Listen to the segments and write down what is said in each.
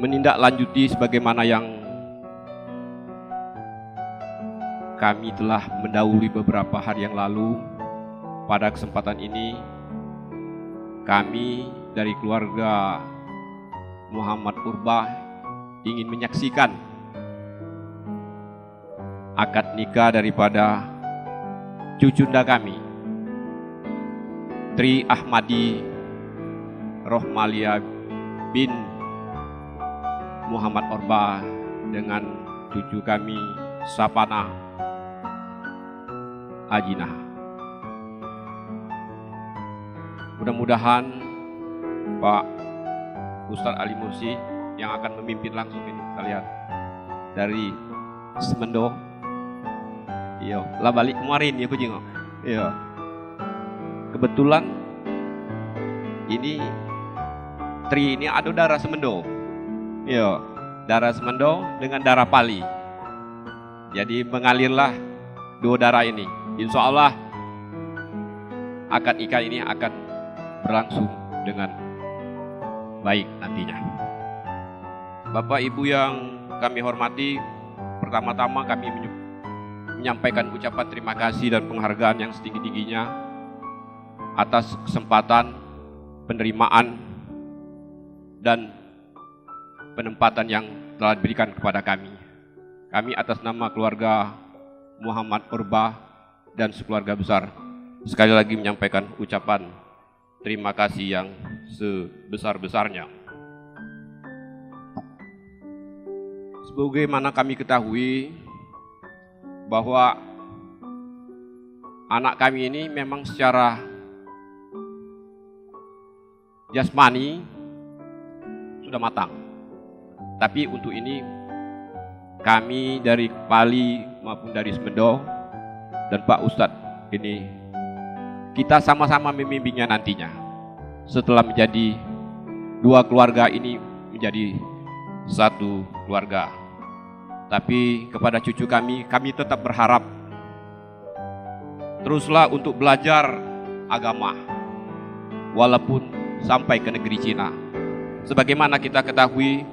menindaklanjuti sebagaimana yang kami telah mendahului beberapa hari yang lalu. Pada kesempatan ini kami dari keluarga Muhammad Urbah ingin menyaksikan akad nikah daripada cucunda kami, Tri Ahmadi Rohmalia bin Muhammad Urbah dengan cucu kami Sapana Ajinah. Mudah-mudahan Pak Ustadz Ali Mursi yang akan memimpin langsung ini, kita lihat dari Semendo. Iya, lah balik kemarin ya kucing. Iya. Kebetulan ini Tri ini ada darah Semendo. Iya, darah Semendo dengan darah Pali. Jadi mengalirlah dua darah ini. Insya Allah akad nikah ini akan berlangsung dengan baik nantinya. Bapak Ibu yang kami hormati, pertama-tama kami menyampaikan ucapan terima kasih dan penghargaan yang setinggi-tingginya atas kesempatan penerimaan dan penempatan yang telah diberikan kepada kami. Kami atas nama keluarga Muhammad Urbah dan sekeluarga besar sekali lagi menyampaikan ucapan terima kasih yang sebesar-besarnya. Sebagaimana kami ketahui bahwa anak kami ini memang secara jasmani sudah matang. Tapi untuk ini kami dari Pali maupun dari Semendo dan Pak Ustadz ini kita sama-sama membimbingnya nantinya. Setelah menjadi dua keluarga ini menjadi satu keluarga. Tapi kepada cucu kami tetap berharap teruslah untuk belajar agama walaupun sampai ke negeri Cina. Sebagaimana kita ketahui,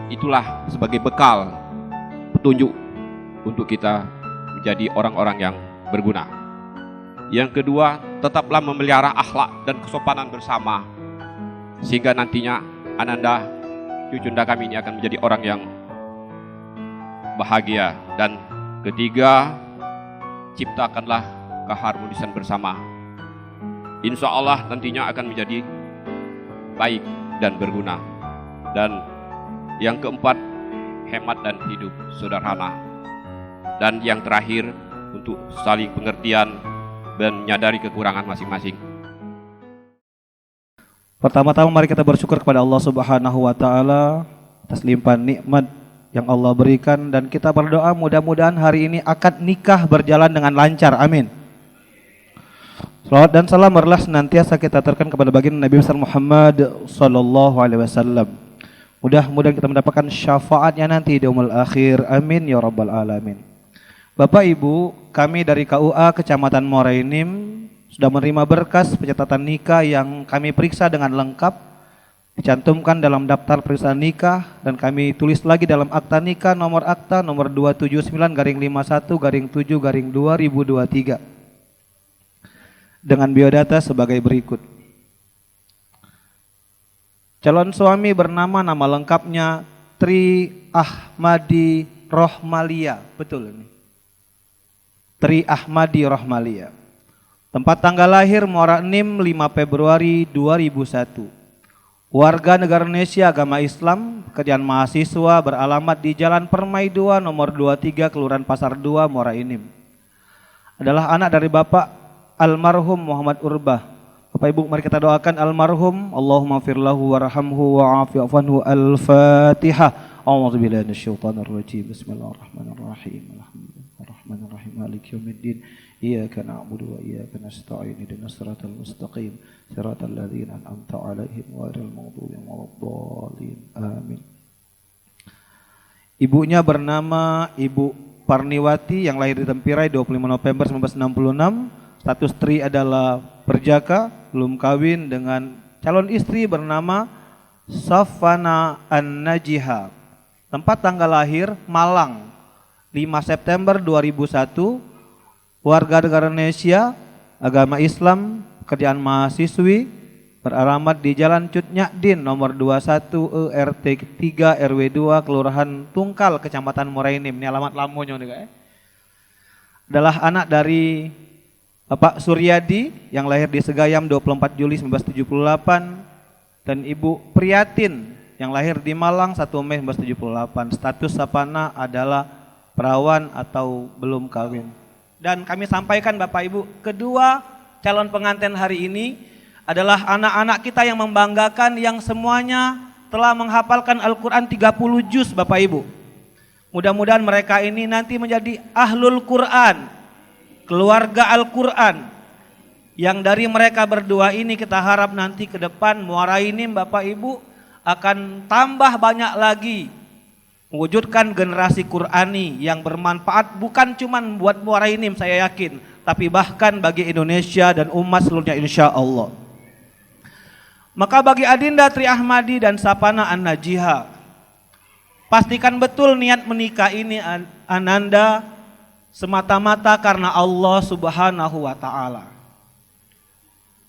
itulah sebagai bekal petunjuk untuk kita menjadi orang-orang yang berguna. Yang kedua, tetaplah memelihara akhlak dan kesopanan bersama sehingga nantinya ananda cucunda kami ini akan menjadi orang yang bahagia. Dan ketiga, ciptakanlah keharmonisan bersama. Insya Allah nantinya akan menjadi baik dan berguna. Dan yang keempat, hemat dan hidup sederhana. Dan yang terakhir, untuk saling pengertian dan menyadari kekurangan masing-masing. Pertama-tama mari kita bersyukur kepada Allah Subhanahu wa taala atas limpahan nikmat yang Allah berikan, dan kita berdoa mudah-mudahan hari ini akad nikah berjalan dengan lancar. Amin. Salawat dan salam marilah senantiasa kita aturkan kepada baginda Nabi besar Muhammad sallallahu alaihi wasallam. Mudah-mudahan kita mendapatkan syafaatnya nanti di yaumul akhir. Amin ya rabbal alamin. Bapak Ibu, kami dari KUA Kecamatan Muara Enim sudah menerima berkas pencatatan nikah yang kami periksa dengan lengkap, dicantumkan dalam daftar periksa nikah, dan kami tulis lagi dalam akta nikah nomor akta nomor 279-51-7-2023 dengan biodata sebagai berikut. Calon suami bernama, nama lengkapnya Tri Ahmadi Rohmalia, betul ini? Tri Ahmadi Rohmalia. Tempat tanggal lahir Muara Enim 5 Februari 2001. Warga negara Indonesia, agama Islam, pekerjaan mahasiswa, beralamat di Jalan Permai 2 nomor 23 Kelurahan Pasar 2 Muara Enim. Adalah anak dari Bapak almarhum Muhammad Urbah. Bapak Ibu mari kita doakan almarhum, Allahumma firlahu warhamhu wa'afi anhu. Al-Fatihah. A'udzubillahi minasyaitonir rajim. Bismillahirrahmanirrahim. Bismillahirrahmanirrahim. Maliki yaumiddin. Iyyaka na'budu wa iyyaka nasta'in. Ihdinas siratal mustaqim. Siratal ladzina an'amta 'alaihim ghairil maghdubi 'alaihim. Amin. Ibunya bernama Ibu Parniwati yang lahir di Tempirai 25 November 1966. Status Tri adalah perjaka, belum kawin, dengan calon istri bernama Safana An-Najiha. Tempat tanggal lahir Malang, 5 September 2001. Warga negara Indonesia, agama Islam, pekerjaan mahasiswi, beralamat di Jalan Cut Nyakdin nomor 21 RT 3 RW 2 Kelurahan Tungkal, Kecamatan Morainim. Ini alamat lamonyo nih guys. Adalah anak dari Bapak Suryadi yang lahir di Segayam 24 Juli 1978 dan Ibu Priyatin yang lahir di Malang 1 Mei 1978. Status Sapana adalah perawan atau belum kawin. Dan kami sampaikan Bapak Ibu, kedua calon pengantin hari ini adalah anak-anak kita yang membanggakan, yang semuanya telah menghafalkan Al-Quran 30 juz Bapak Ibu. Mudah-mudahan mereka ini nanti menjadi ahlul Quran, keluarga Al-Quran. Yang dari mereka berdua ini kita harap nanti ke depan Muarainim Bapak Ibu akan tambah banyak lagi mewujudkan generasi Qurani yang bermanfaat bukan cuma buat Muarainim saya yakin, tapi bahkan bagi Indonesia dan umat seluruhnya insya Allah. Maka bagi Adinda Tri Ahmadi dan Sapana An-Najiha, pastikan betul niat menikah ini Ananda semata-mata karena Allah Subhanahu wa Ta'ala.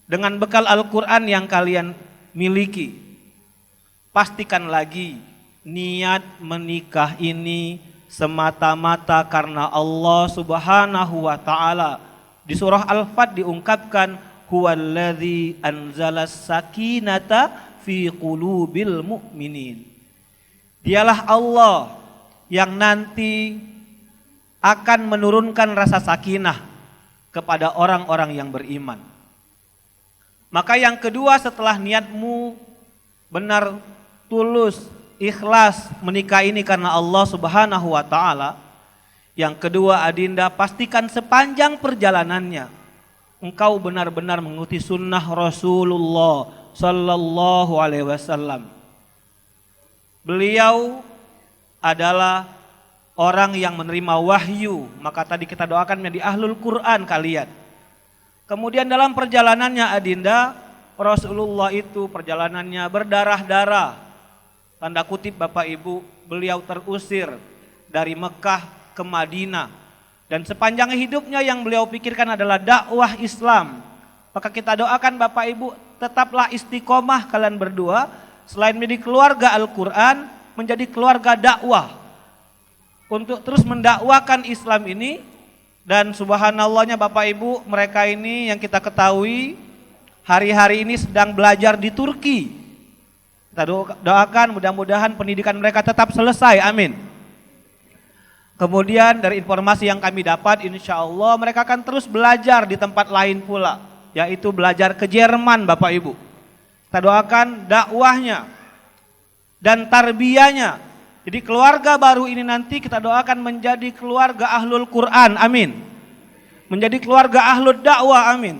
Dengan bekal Al-Quran yang kalian miliki, pastikan lagi niat menikah ini semata-mata karena Allah Subhanahu wa Ta'ala. Di surah Al-Fat diungkapkan, huwallazi anzalas sakinata fi qulubil mu'minin. Dialah Allah yang nanti akan menurunkan rasa sakinah kepada orang-orang yang beriman. Maka yang kedua, setelah niatmu benar tulus, ikhlas menikah ini karena Allah Subhanahu wa Ta'ala, yang kedua Adinda, pastikan sepanjang perjalanannya engkau benar-benar mengikuti sunnah Rasulullah Sallallahu Alaihi Wasallam. Beliau adalah orang yang menerima wahyu, maka tadi kita doakan menjadi ahlul Quran kalian. Kemudian dalam perjalanannya Adinda, Rasulullah itu perjalanannya berdarah-darah. Tanda kutip Bapak Ibu, beliau terusir dari Mekah ke Madinah. Dan sepanjang hidupnya yang beliau pikirkan adalah dakwah Islam. Maka kita doakan Bapak Ibu, tetaplah istiqomah kalian berdua. Selain menjadi keluarga Al-Quran, menjadi keluarga dakwah. Untuk terus mendakwakan Islam ini. Dan subhanallahnya Bapak Ibu, mereka ini yang kita ketahui hari-hari ini sedang belajar di Turki. Kita doakan mudah-mudahan pendidikan mereka tetap selesai, amin. Kemudian dari informasi yang kami dapat, insya Allah mereka akan terus belajar di tempat lain pula, yaitu belajar ke Jerman Bapak Ibu. Kita doakan dakwahnya dan tarbiyahnya. Jadi keluarga baru ini nanti kita doakan menjadi keluarga ahlul Quran, amin. Menjadi keluarga ahlul dakwah, amin.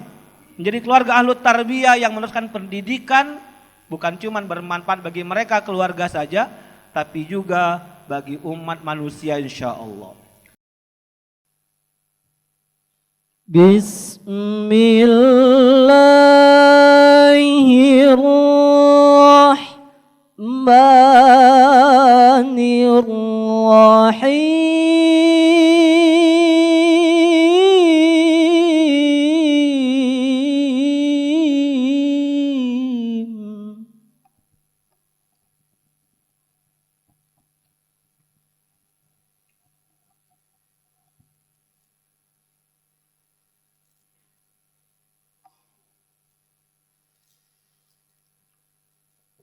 Menjadi keluarga ahlul tarbiyah yang meneruskan pendidikan, bukan cuma bermanfaat bagi mereka keluarga saja, tapi juga bagi umat manusia insya Allah. Bismillahirrahmanirrahim.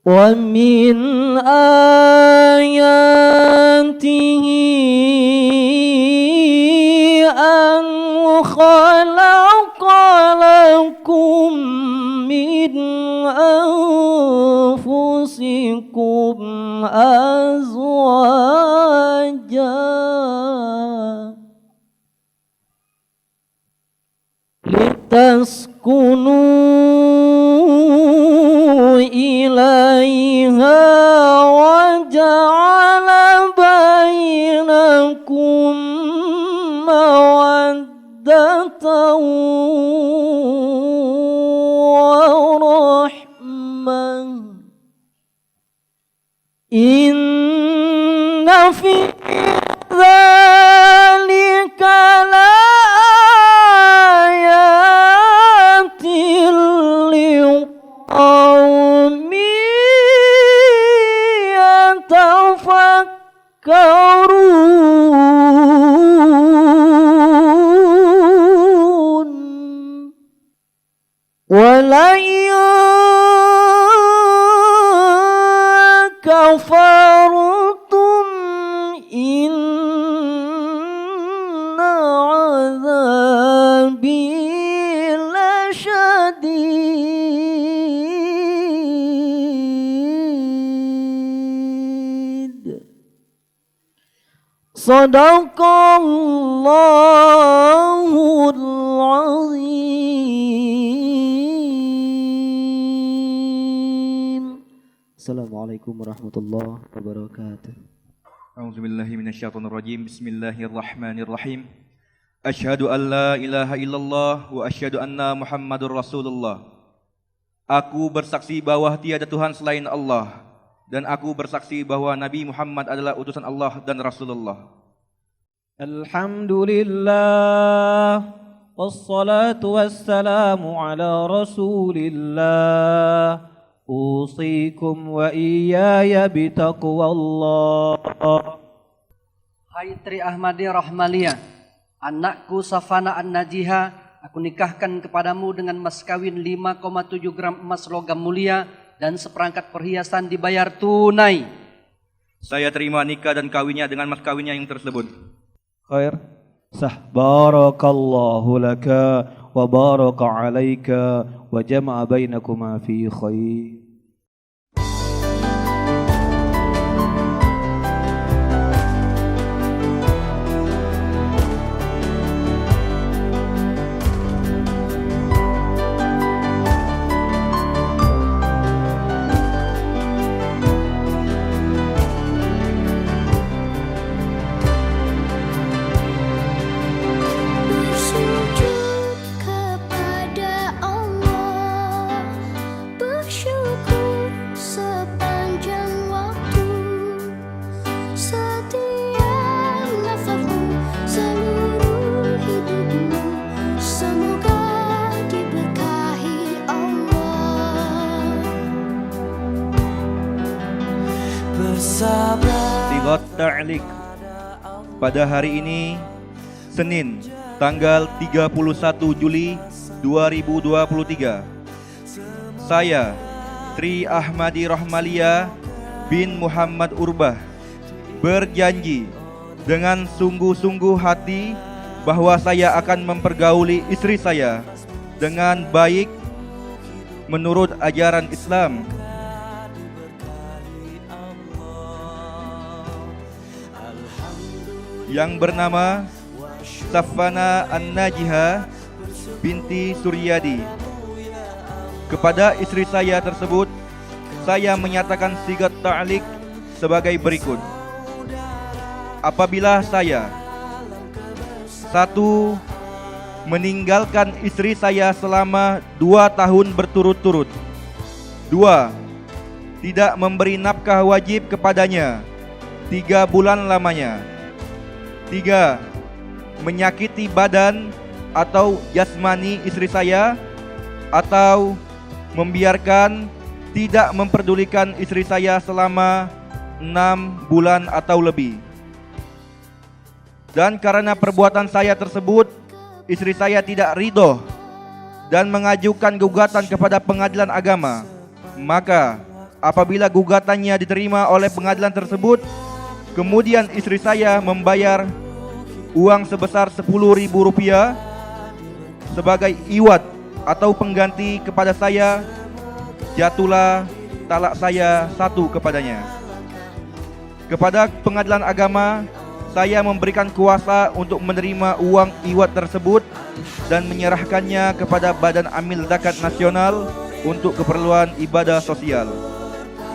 Wa min ayatihi an khalaqa lakum min anfusikum azwajan litaskunu ilaiha wa ja'ala bainakum mawaddatan wa rahmah Inna fi dzalika laayatin liqaumin yatafakkarun. Walain kafartum inna azabi lasyadid. Sadaqallahul azim. Assalamualaikum warahmatullahi wabarakatuh. A'udzubillahi minasyaitonirrajim. Bismillahirrahmanirrahim. Asyhadu an la ilaha illallah wa asyhadu anna Muhammadur Rasulullah. Aku bersaksi bahwa tiada Tuhan selain Allah dan aku bersaksi bahwa Nabi Muhammad adalah utusan Allah dan Rasulullah. Alhamdulillah wassalatu wassalamu ala Rasulillah. Usikum wa iyaya bitaqwallah. Hai Tri Ahmadi Rahmalia, anakku Safana An-Najiha, aku nikahkan kepadamu dengan mas kawin 5,7 gram emas logam mulia dan seperangkat perhiasan dibayar tunai. Saya terima nikah dan kawinnya dengan mas kawinnya yang tersebut. Khair. Sah. Barakallahu laka wa baraka alaika wa jama'a bainakuma fi khair. Sigat Ta'liq. Pada hari ini Senin tanggal 31 Juli 2023, saya Tri Ahmadi Rahmalia bin Muhammad Urbah berjanji dengan sungguh-sungguh hati bahwa saya akan mempergauli istri saya dengan baik menurut ajaran Islam, yang bernama Safana An-Najiha binti Suryadi. Kepada istri saya tersebut, saya menyatakan sigat ta'liq sebagai berikut. Apabila saya 1. Meninggalkan istri saya selama 2 tahun berturut-turut. 2. Tidak memberi nafkah wajib kepadanya 3 bulan lamanya. 3. Menyakiti badan atau jasmani istri saya, atau membiarkan tidak memperdulikan istri saya selama 6 bulan atau lebih. Dan karena perbuatan saya tersebut, istri saya tidak ridho dan mengajukan gugatan kepada pengadilan agama. Maka apabila gugatannya diterima oleh pengadilan tersebut, kemudian istri saya membayar uang sebesar Rp10.000 sebagai iwat atau pengganti kepada saya, jatuhlah talak saya 1 kepadanya. Kepada pengadilan agama, saya memberikan kuasa untuk menerima uang iwat tersebut dan menyerahkannya kepada Badan Amil Zakat Nasional untuk keperluan ibadah sosial.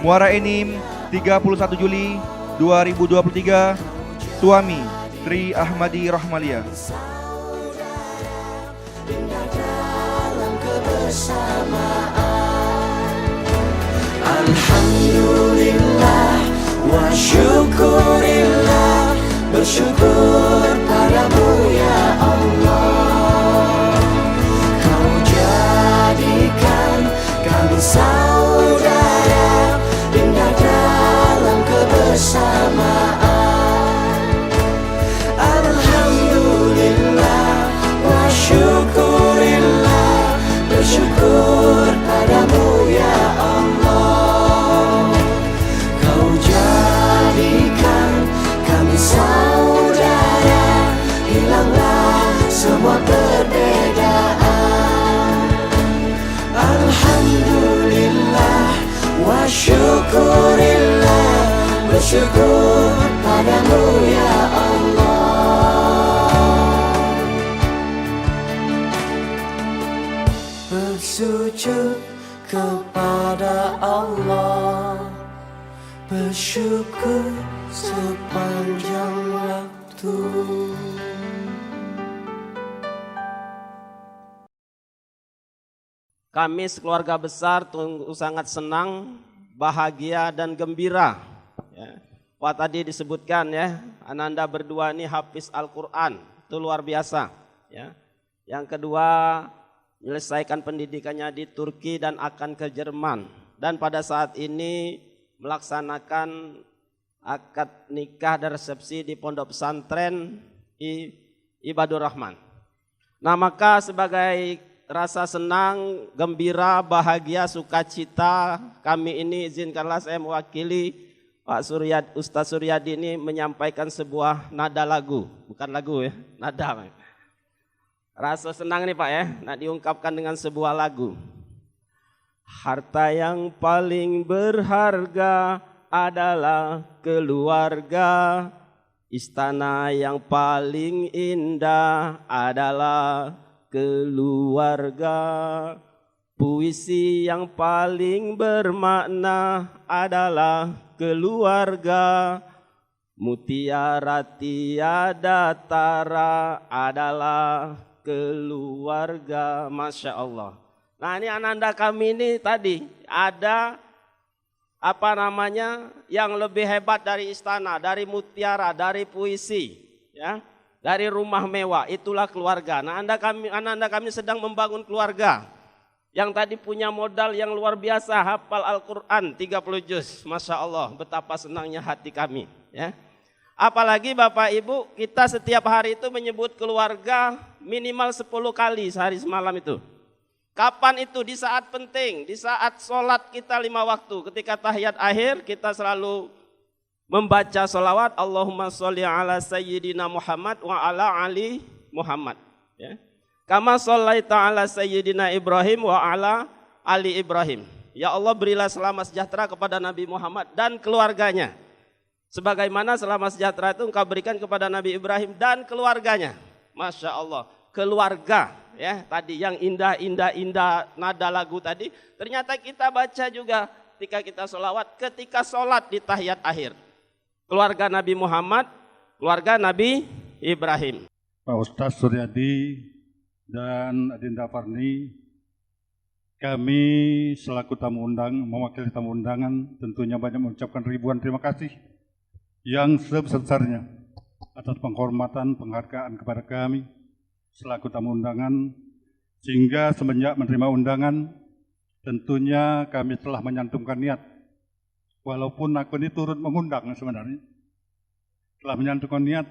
Muara Enim, 31 Juli 2023, suami Tri Ahmadi Rahmalia. Alhamdulillah bersyukur padamu ya Allah. Bersujud kepada Allah, bersyukur sepanjang waktu. Kami sekeluarga besar sangat senang, bahagia dan gembira. Ya. Wah, tadi disebutkan ya, Ananda berdua ini hafiz Al-Quran, itu luar biasa. Ya. Yang kedua, menyelesaikan pendidikannya di Turki dan akan ke Jerman. Dan pada saat ini melaksanakan akad nikah dan resepsi di Pondok Pesantren Ibadur Rahman. Nah, maka sebagai rasa senang, gembira, bahagia, sukacita kami ini, izinkanlah saya mewakili Pak Ustaz Suryadi ini menyampaikan sebuah nada lagu, bukan lagu ya, nada. Rasa senang nih Pak ya, nah diungkapkan dengan sebuah lagu. Harta yang paling berharga adalah keluarga, istana yang paling indah adalah keluarga, puisi yang paling bermakna adalah keluarga, mutiara tiada tara adalah keluarga. Masya Allah. Nah, ini Ananda kami ini tadi ada yang lebih hebat dari istana, dari mutiara, dari puisi, ya. Dari rumah mewah, itulah keluarga. Nah, Ananda kami sedang membangun keluarga. Yang tadi punya modal yang luar biasa, hafal Al-Quran 30 juz. Masya Allah, betapa senangnya hati kami. Ya. Apalagi Bapak Ibu, kita setiap hari itu menyebut keluarga minimal 10 kali sehari semalam itu. Kapan itu? Di saat penting, di saat sholat kita 5 waktu. Ketika tahiyat akhir, kita selalu membaca sholawat Allahumma sholli ala sayyidina Muhammad wa ala ali Muhammad, ya. Kama shollaita ala sayyidina Ibrahim wa ala ali Ibrahim. Ya Allah, berilah selamat sejahtera kepada Nabi Muhammad dan keluarganya, sebagaimana selamat sejahtera itu engkau berikan kepada Nabi Ibrahim dan keluarganya. Masya Allah, keluarga ya, tadi yang indah nada lagu tadi, ternyata kita baca juga ketika kita sholawat, ketika sholat di tahiyat akhir. Keluarga Nabi Muhammad, keluarga Nabi Ibrahim. Pak Ustaz Suryadi dan Adinda Farni, kami selaku tamu mewakili tamu undangan tentunya banyak mengucapkan ribuan terima kasih yang sebesar-besarnya atas penghormatan, penghargaan kepada kami selaku tamu undangan, sehingga semenjak menerima undangan tentunya kami telah menyantumkan niat. Walaupun aku ini turut mengundang sebenarnya, telah menyantumkan niat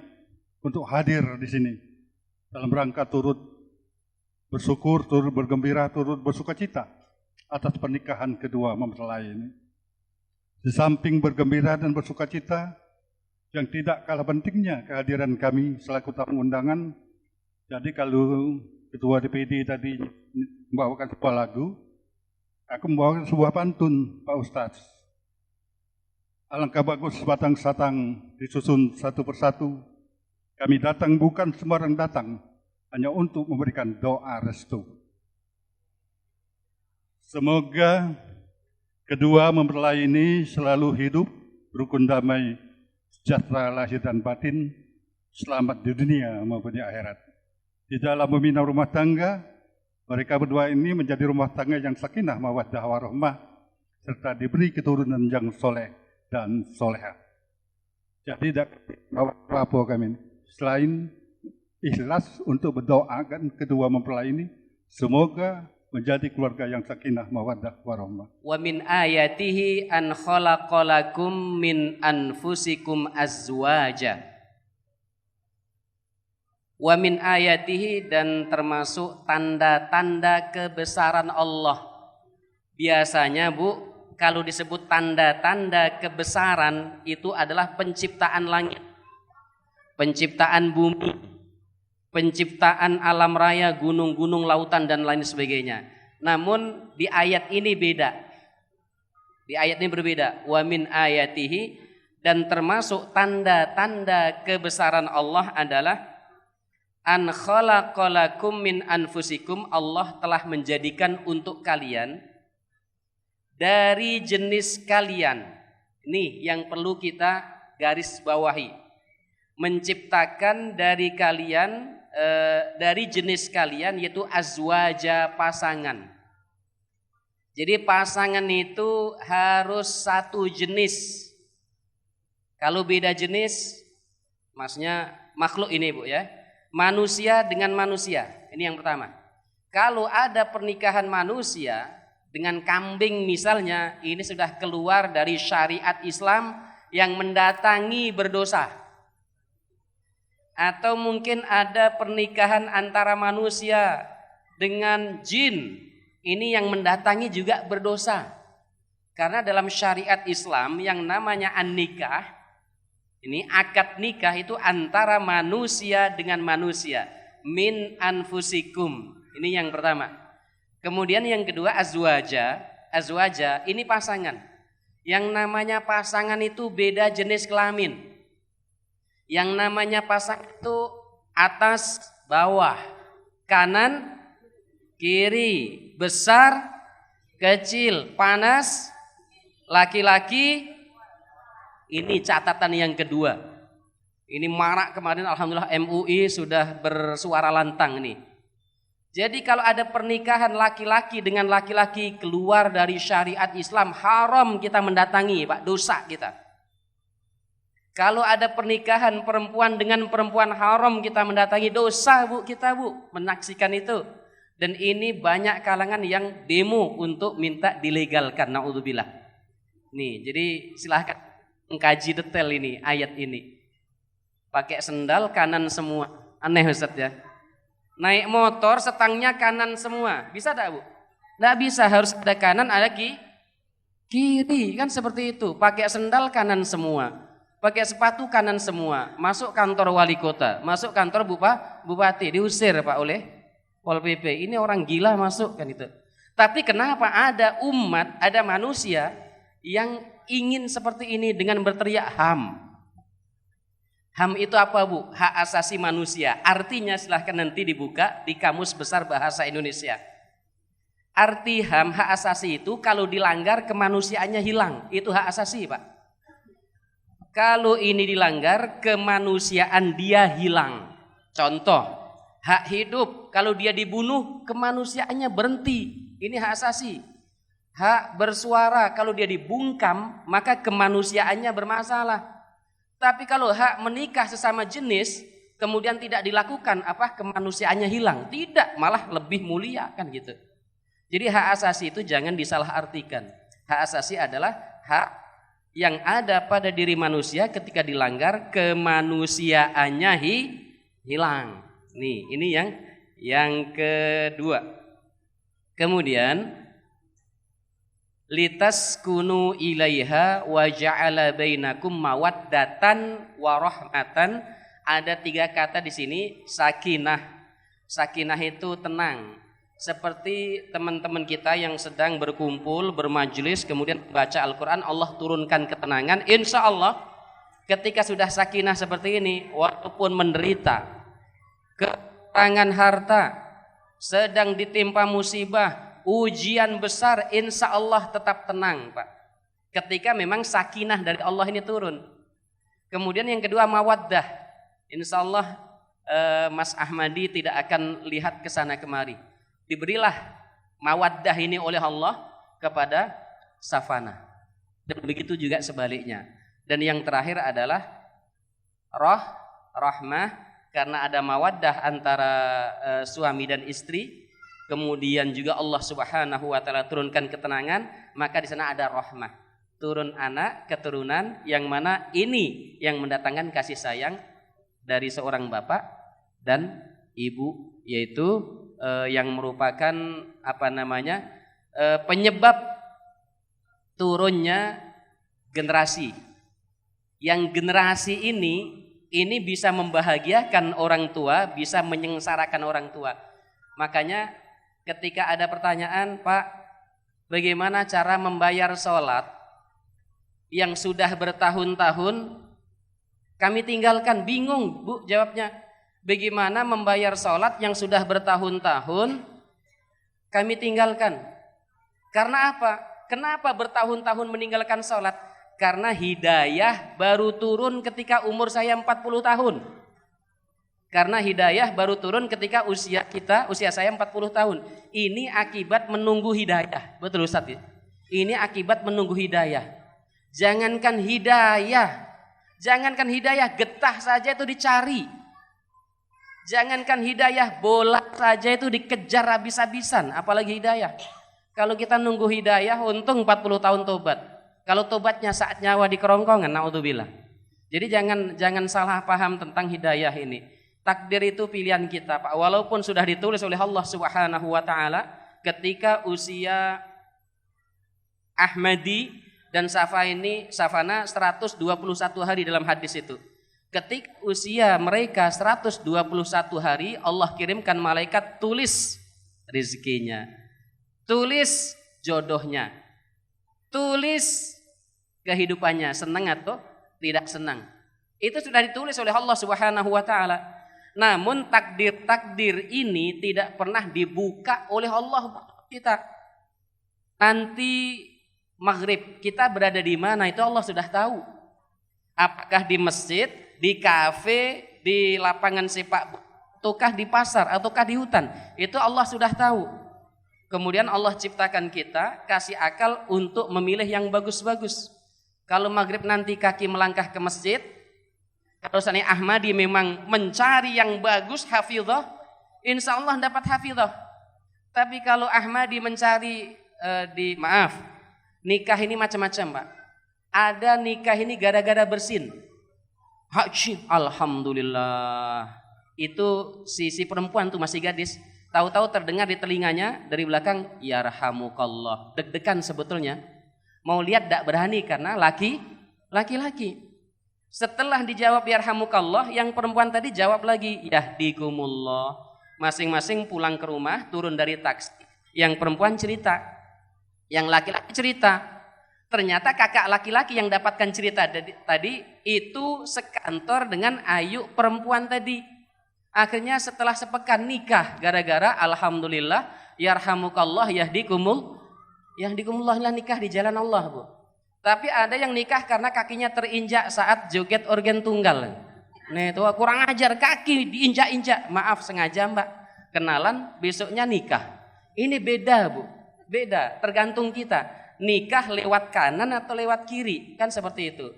untuk hadir di sini dalam rangka turut bersyukur, turut bergembira, turut bersukacita atas pernikahan kedua mempelai ini. Di samping bergembira dan bersukacita, yang tidak kalah pentingnya kehadiran kami selaku tamu undangan. Jadi kalau Ketua DPD tadi membawakan sebuah lagu, aku membawakan sebuah pantun Pak Ustadz. Alangkah bagus batang-satang disusun satu persatu. Kami datang bukan sembarang datang, hanya untuk memberikan doa restu. Semoga kedua mempelai ini selalu hidup rukun damai, sejahtera lahir dan batin, selamat di dunia maupun di akhirat. Di dalam membina rumah tangga, mereka berdua ini menjadi rumah tangga yang sakinah, mawaddah, warahmah, serta diberi keturunan yang soleh dan soleha. Jadi tidak apa-apa kami selain ikhlas untuk berdoakan kedua mempelai ini, semoga menjadi keluarga yang sakinah, mawaddah, warahmah. Wa min ayatihi an khalaqalakum min anfusikum azwaja. Wa min ayatihi, dan termasuk tanda-tanda kebesaran Allah. Biasanya Bu, kalau disebut tanda-tanda kebesaran itu adalah penciptaan langit, penciptaan bumi, penciptaan alam raya, gunung-gunung, lautan dan lain sebagainya. Namun di ayat ini beda. Di ayat ini berbeda. Wa min ayatihi, dan termasuk tanda-tanda kebesaran Allah adalah an khalaqalakum min anfusikum, Allah telah menjadikan untuk kalian dari jenis kalian. Ini yang perlu kita garis bawahi. Menciptakan dari kalian, dari jenis kalian, yaitu azwaja, pasangan. Jadi pasangan itu harus satu jenis. Kalau beda jenis, maksudnya makhluk ini Bu ya, manusia dengan manusia, ini yang pertama. Kalau ada pernikahan manusia dengan kambing misalnya, ini sudah keluar dari syariat Islam yang mendatangi berdosa. Atau mungkin ada pernikahan antara manusia dengan jin, ini yang mendatangi juga berdosa. Karena dalam syariat Islam yang namanya an-nikah, ini akad nikah itu antara manusia dengan manusia. Min anfusikum. Ini yang pertama. Kemudian yang kedua azwaja. Azwaja ini pasangan. Yang namanya pasangan itu beda jenis kelamin. Yang namanya pasangan itu atas bawah, kanan kiri, besar kecil, panas laki-laki. Ini catatan yang kedua. Ini marak kemarin, alhamdulillah MUI sudah bersuara lantang nih. Jadi kalau ada pernikahan laki-laki dengan laki-laki keluar dari syariat Islam, haram kita mendatangi, Pak, dosa kita. Kalau ada pernikahan perempuan dengan perempuan, haram kita mendatangi, dosa Bu kita Bu, menyaksikan itu. Dan ini banyak kalangan yang demo untuk minta dilegalkan, naudzubillah. Nih, jadi silahkan mengkaji detail ini, ayat ini. Pakai sendal kanan semua. Aneh Ustaz ya. Naik motor setangnya kanan semua. Bisa tak Bu? Nggak bisa, harus ada kanan, ada kiri. Kan seperti itu. Pakai sendal kanan semua. Pakai sepatu kanan semua. Masuk kantor wali kota, masuk kantor bupati, diusir Pak oleh Pol PP. Ini orang gila masuk kan itu. Tapi kenapa ada umat, ada manusia yang ingin seperti ini dengan berteriak HAM. HAM itu apa Bu? Hak asasi manusia. Artinya silahkan nanti dibuka di Kamus Besar Bahasa Indonesia. Arti HAM, hak asasi itu kalau dilanggar kemanusiaannya hilang. Itu hak asasi Pak. Kalau ini dilanggar kemanusiaan dia hilang. Contoh, hak hidup, kalau dia dibunuh kemanusiaannya berhenti. Ini hak asasi. Hak bersuara, kalau dia dibungkam maka kemanusiaannya bermasalah. Tapi kalau hak menikah sesama jenis kemudian tidak dilakukan, apa kemanusiaannya hilang? Tidak, malah lebih mulia kan gitu. Jadi hak asasi itu jangan disalahartikan. Hak asasi adalah hak yang ada pada diri manusia, ketika dilanggar kemanusiaannya hilang. Nih, ini yang kedua. Kemudian litas kunu ilaiha wa ja'ala bainakum mawaddatan wa rahmatan. Ada 3 kata di sini, sakinah. Sakinah itu tenang. Seperti teman-teman kita yang sedang berkumpul, bermajelis, kemudian baca Al-Quran, Allah turunkan ketenangan. Insya Allah ketika sudah sakinah seperti ini, walaupun menderita, kekurangan harta, sedang ditimpa musibah, ujian besar, insya Allah tetap tenang Pak. Ketika memang sakinah dari Allah ini turun. Kemudian yang kedua mawaddah. Insya Allah Mas Ahmadi tidak akan lihat ke sana kemari. Diberilah mawaddah ini oleh Allah kepada Safana. Dan begitu juga sebaliknya. Dan yang terakhir adalah rahmah, karena ada mawaddah antara suami dan istri. Kemudian juga Allah Subhanahu wa taala turunkan ketenangan, maka di sana ada rahmah. Turun anak, keturunan yang mana ini yang mendatangkan kasih sayang dari seorang bapak dan ibu, yaitu yang merupakan penyebab turunnya generasi. Yang generasi ini bisa membahagiakan orang tua, bisa menyengsarakan orang tua. Makanya ketika ada pertanyaan, Pak, bagaimana cara membayar sholat yang sudah bertahun-tahun kami tinggalkan. Bingung Bu jawabnya, bagaimana membayar sholat yang sudah bertahun-tahun kami tinggalkan. Karena apa? Kenapa bertahun-tahun meninggalkan sholat? Karena hidayah baru turun ketika umur saya 40 tahun. Karena hidayah baru turun ketika usia saya 40 tahun. Ini akibat menunggu hidayah. Betul Ustaz ya? Ini akibat menunggu hidayah. Jangankan hidayah, getah saja itu dicari. Jangankan hidayah, bola saja itu dikejar habis-habisan, apalagi hidayah. Kalau kita nunggu hidayah, untung 40 tahun tobat. Kalau tobatnya saat nyawa di kerongkongan, naudzubillah. Jadi jangan salah paham tentang hidayah ini. Takdir itu pilihan kita, Pak. Walaupun sudah ditulis oleh Allah Subhanahu wa taala ketika usia Ahmadi dan Safana 121 hari dalam hadis itu. Ketika usia mereka 121 hari, Allah kirimkan malaikat tulis rezekinya, tulis jodohnya, tulis kehidupannya, senang atau tidak senang. Itu sudah ditulis oleh Allah Subhanahu wa taala. Namun takdir-takdir ini tidak pernah dibuka oleh Allah kita. Nanti maghrib kita berada di mana itu Allah sudah tahu. Apakah di masjid, di kafe, di lapangan sepak bola, ataukah di pasar, ataukah di hutan, itu Allah sudah tahu. Kemudian Allah ciptakan kita, kasih akal untuk memilih yang bagus-bagus. Kalau maghrib nanti kaki melangkah ke masjid, kalau seandainya Ahmadi memang mencari yang bagus, hafizah, insya Allah dapat hafizah. Tapi kalau Ahmadi mencari nikah ini macam-macam Pak. Ada nikah ini gara-gara bersin. Haji, alhamdulillah. Itu si perempuan tuh masih gadis. Tahu-tahu terdengar di telinganya dari belakang, yarhamukallah. Deg-degan sebetulnya. Mau lihat tak berani karena laki-laki. Setelah dijawab yarhamukallah, yang perempuan tadi jawab lagi yahdikumullah. Masing-masing pulang ke rumah, turun dari taksi. Yang perempuan cerita, yang laki-laki cerita. Ternyata kakak laki-laki yang dapatkan cerita tadi itu sekantor dengan ayu perempuan tadi. Akhirnya setelah sepekan nikah gara-gara alhamdulillah yarhamukallah yahdikumullah nikah di jalan Allah, Bu. Tapi ada yang nikah karena kakinya terinjak saat joget organ tunggal. Nah itu kurang ajar, kaki diinjak-injak. Maaf sengaja Mbak. Kenalan besoknya nikah. Ini beda Bu. Beda, tergantung kita. Nikah lewat kanan atau lewat kiri. Kan seperti itu.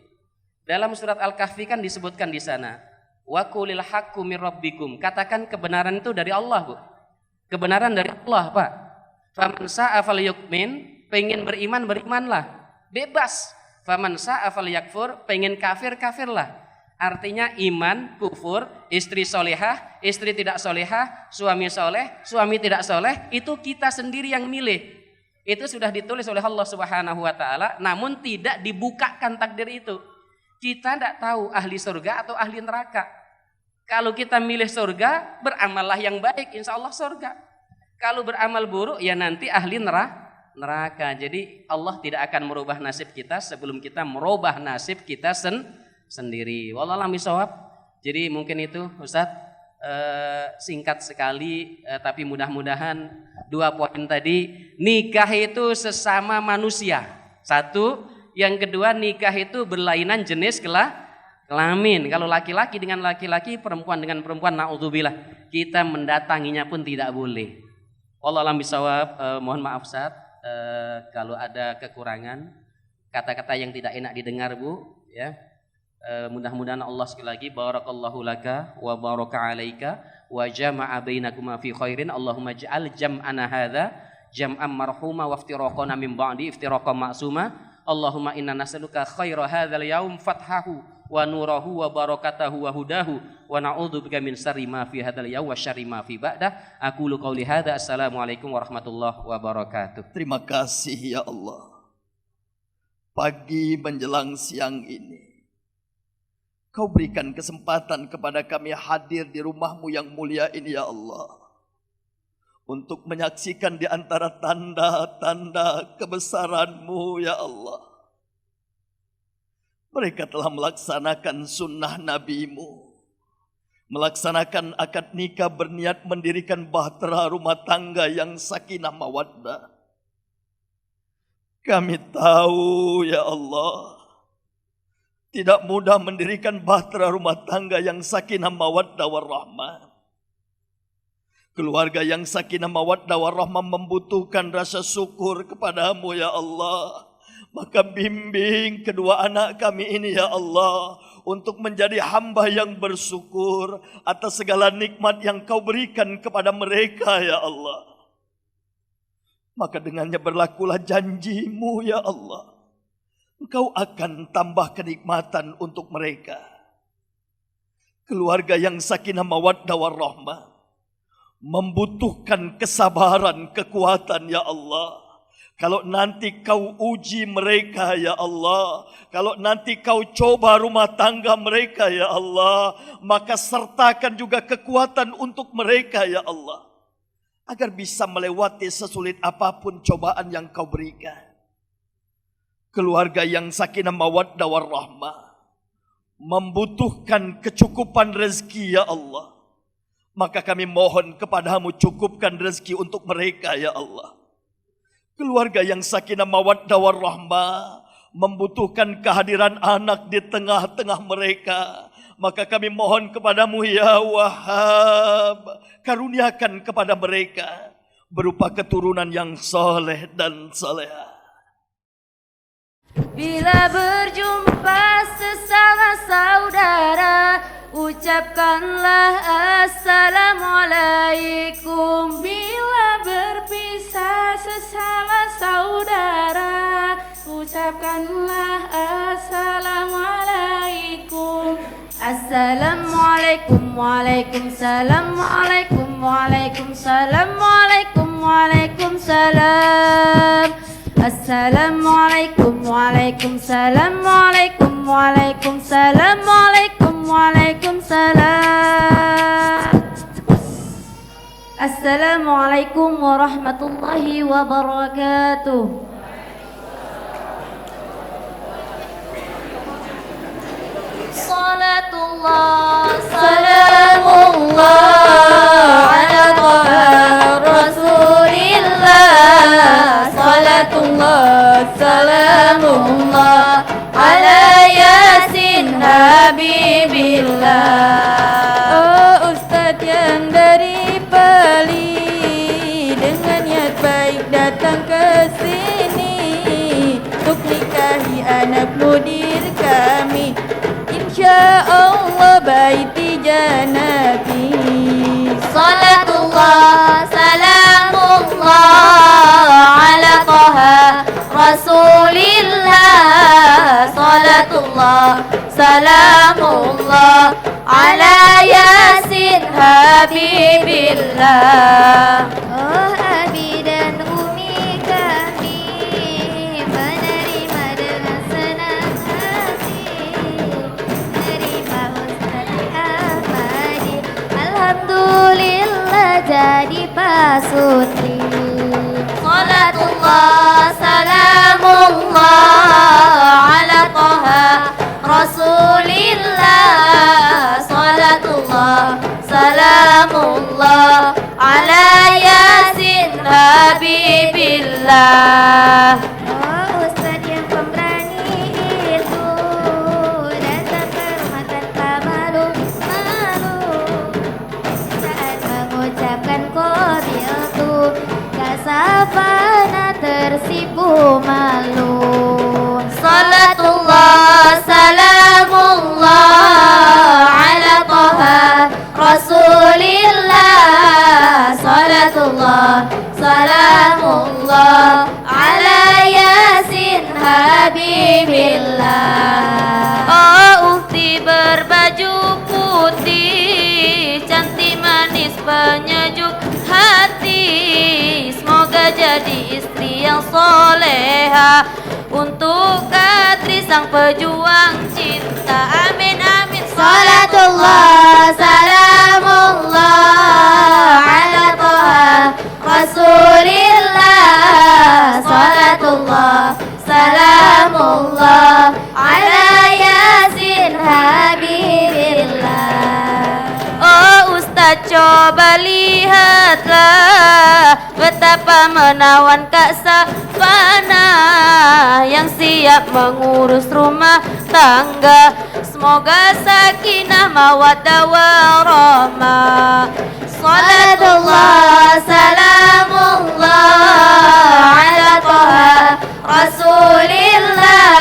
Dalam surat Al-Kahfi kan disebutkan di sana. Wa qulil haqqu mir rabbikum. Katakan kebenaran itu dari Allah Bu. Kebenaran dari Allah Pak. Faman sa'a falyukmin. Pengen beriman, berimanlah. Bebas. Faman sa'a falyakfur, pengen kafir, kafirlah. Artinya iman, kufur, istri solehah, istri tidak solehah, suami soleh, suami tidak soleh, itu kita sendiri yang milih. Itu sudah ditulis oleh Allah Subhanahu wa taala, namun tidak dibukakan takdir itu. Kita tidak tahu ahli surga atau ahli neraka. Kalau kita milih surga, beramallah yang baik, insya Allah surga. Kalau beramal buruk, ya nanti ahli neraka. Jadi Allah tidak akan merubah nasib kita sebelum kita merubah nasib kita sendiri. Wallahu a'lam bishawab. Jadi mungkin itu Ustadz, singkat sekali, tapi mudah-mudahan 2 poin tadi. Nikah itu sesama manusia. 1, yang kedua nikah itu berlainan jenis kelamin. Kalau laki-laki dengan laki-laki, perempuan dengan perempuan, naudzubillah, kita mendatanginya pun tidak boleh. Wallahu a'lam bishawab. Mohon maaf Ustadz. Kalau ada kekurangan, kata-kata yang tidak enak didengar Bu, ya. Mudah-mudahan Allah sekali lagi barakallahu laka wa baraka alaika wa jama'a bainakuma fi khairin. Allahumma ij'al jam'ana hadza jam'an marhuma wa iftiraqana min ba'di iftiraqan ma'suma. Allahumma inna nas'aluka khaira hadzal yaum fathahu wa nurahu wa barakatahu wa hudahu wa na'udzubika min syarri ma fi hadzal yaum wa syarri ma fi ba'dah. Aqulu qauli hadza. Assalamualaikum warahmatullahi wabarakatuh. Terima kasih ya Allah. Pagi menjelang siang ini, Kau berikan kesempatan kepada kami hadir di rumah-Mu yang mulia ini ya Allah, untuk menyaksikan di antara tanda-tanda kebesaran-Mu ya Allah. Mereka telah melaksanakan sunnah nabimu, melaksanakan akad nikah, berniat mendirikan bahtera rumah tangga yang sakinah mawaddah. Kami tahu ya Allah, tidak mudah mendirikan bahtera rumah tangga yang sakinah mawaddah warahmah. Keluarga yang sakinah mawaddah warahmah membutuhkan rasa syukur kepadamu ya Allah. Maka bimbing kedua anak kami ini ya Allah, untuk menjadi hamba yang bersyukur atas segala nikmat yang kau berikan kepada mereka ya Allah. Maka dengannya berlakulah janjimu ya Allah. Engkau akan tambah kenikmatan untuk mereka. Keluarga yang sakinah mawaddah warahmah membutuhkan kesabaran, kekuatan ya Allah. Kalau nanti kau uji mereka ya Allah, kalau nanti kau coba rumah tangga mereka ya Allah, maka sertakan juga kekuatan untuk mereka ya Allah, agar bisa melewati sesulit apapun cobaan yang kau berikan. Keluarga yang sakinah mawaddah warahmah membutuhkan kecukupan rezeki ya Allah. Maka kami mohon kepadamu, cukupkan rezeki untuk mereka ya Allah. Keluarga yang sakinah mawaddah warahmah membutuhkan kehadiran anak di tengah-tengah mereka. Maka kami mohon kepadamu ya Wahhab, karuniakan kepada mereka berupa keturunan yang soleh dan soleha. Bila berjumpa sesama saudara, ucapkanlah assalamualaikum. Bila berpisah sesama saudara, ucapkanlah assalamualaikum. Assalamualaikum, waalaikumsalam, waalaikum, waalaikumsalam, waalaikum, waalaikumsalam. Assalamualaikum, waalaikumsalam, waalaikum, waalaikumsalam, waalaikum, waalaikumsalam. Assalamualaikum warahmatullahi wabarakatuh. Salatullah, salamullah ala taha Rasulillah. Salatullah, salamullah ala Yasin Habibillah. Oh Ustaz yang dari Bali, dengan niat baik datang ke sini untuk nikahi anak mudir kami. InsyaAllah baiti janabi. Salatullah, salamullah ala taha Rasulillah. Salatullah, salamullah ala Yasin Habibillah. Oh Abi dan Umi kami menerima dengan senang hati, menerima Ustaz Ahmadi. Alhamdulillah jadi pasutri. Salatullah, salamullah ala taha Rasulillah. Salatullah, salamullah ala Yasin Habibillah. Oh Ustaz yang pemberani itu datang ke rumah tanpa malu-malu. Saat mengucapkan qabiltu, kasafana tersipu malu. Salatullah, salamullah ala taha Rasulillah. Salatullah, salamullah ala Yasin Habibillah. Oh ukti berbaju putih, cantik manis penyejuk hati. Semoga jadi istri yang soleha untuk Katri sang pejuang cinta. Amin amin. Salatullah, salamullah ala taha Rasulillah. Salatullah, salamullah ala habibillah. Oh Ustaz, coba lihatlah betapa menawan Kak Safana yang siap mengurus rumah tangga. Semoga sakinah mawaddah warahmah. Salatullah salamullah ala Taha Rasulillah.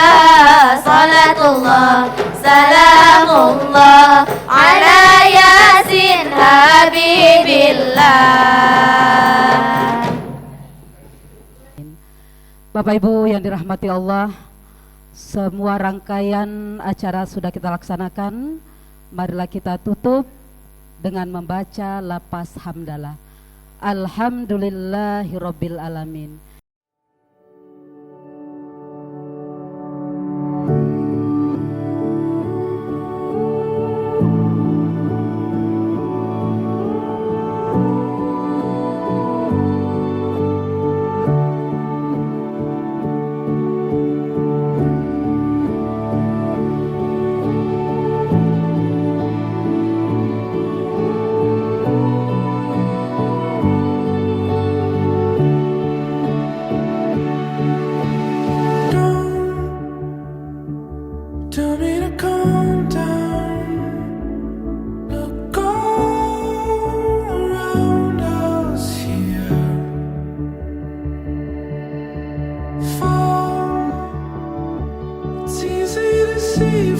Salatullah salamullah ala Yasin Habibillah. Bapak Ibu yang dirahmati Allah, semua rangkaian acara sudah kita laksanakan. Marilah kita tutup dengan membaca lafaz hamdalah. Alhamdulillahirabbil alamin. Tell me to calm down. Look all around us here. Fall. It's easy to see